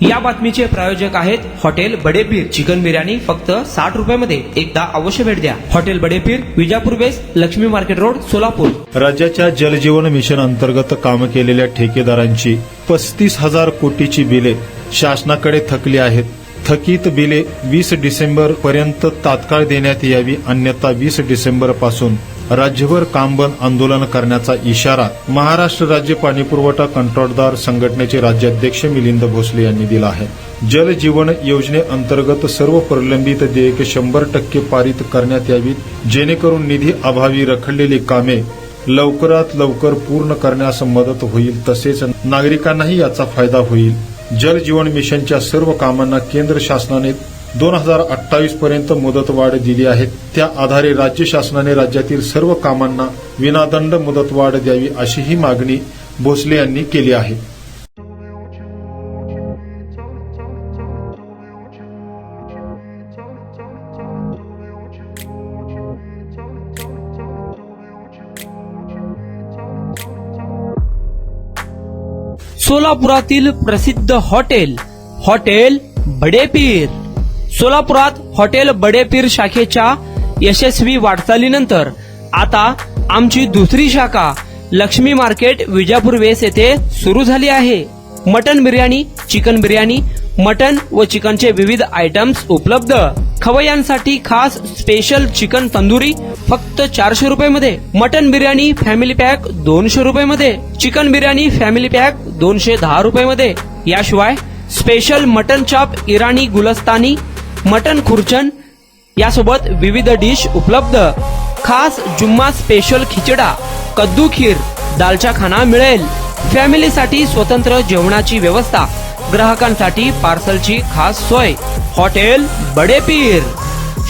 या बातमीचे प्रायोजक आहेत हॉटेल बडेपीर. चिकन बिर्याणी फक्त 60 रुपयामध्ये. एकदा अवश्य भेट द्या. Hotel Badepeer, Vijapur west, Laxmi market road, Solapur. राज्याच्या जलजीवन मिशन अंतर्गत काम केलेल्या ठेकेदारांची 35,000 कोटीची बिले शासनाकडे थकली आहेत. थकीत बिले 20 डिसेंबर पर्यंत तात्काळ देण्यात यावी, अन्यथा 20 डिसेंबर पासून राज्यभर कामबंद आंदोलन करण्याचा इशारा महाराष्ट्र राज्य पाणीपुरवठा कंत्राटदार संघटनेचे राज्याध्यक्ष मिलिंद भोसले यांनी दिला आहे. जल जीवन योजनेअंतर्गत सर्व प्रलंबित देयके 100% पारित करण्यात यावीत, जेणेकरून निधी अभावी रखडलेली कामे लवकरात लवकर पूर्ण करण्यास मदत होईल, तसेच नागरिकांनाही याचा फायदा होईल. जल जीवन मिशनच्या सर्व कामांना केंद्र शासनाने 2028 पर्यंत मुदतवाढ दिली आहे. त्या आधारे राज्य शासनाने राज्यातील सर्व कामांना विनादंड मुदतवाढ द्यावी, अशीही मागणी भोसले यांनी केली आहे. सोलापुरातील प्रसिद्ध हॉटेल बडेपीर. सोलापुरात हॉटेल बडेपीर शाखेच्या यशस्वी वाटचालीनंतर आता आमची दुसरी शाखा लक्ष्मी मार्केट, विजापूर वेस्ट येथे सुरू झाली आहे. Mutton biryani, chicken biryani, mutton व चिकनचे विविध आयटम्स उपलब्ध. खवय्यांसाठी खास स्पेशल चिकन तंदुरी फक्त 400 रुपयामध्ये. मटन बिर्याणी फॅमिली पॅक 200 रुपयामध्ये. चिकन बिर्याणी फॅमिली पॅक 210 रुपयामध्ये. याशिवाय स्पेशल मटन चाप, इराणी गुलस्तानी, मटन खुर्चन यासोबत विविध डिश उपलब्ध. खास जुम्मा स्पेशल खिचडा, कद्दू खीर, दालचा खाना मिळेल. फॅमिलीसाठी स्वतंत्र जेवणाची व्यवस्था, ग्राहकांसाठी पार्सलची खास सोय. हॉटेल बडेपीर,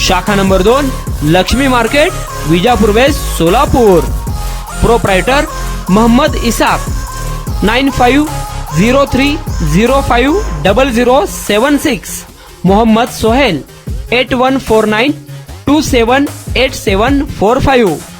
शाखा number 2, Laxmi market, Vijapur west, Solapur. Proprietor Mohammad Ishaq. 9503050076. Mohammad Sohail. 8149278745.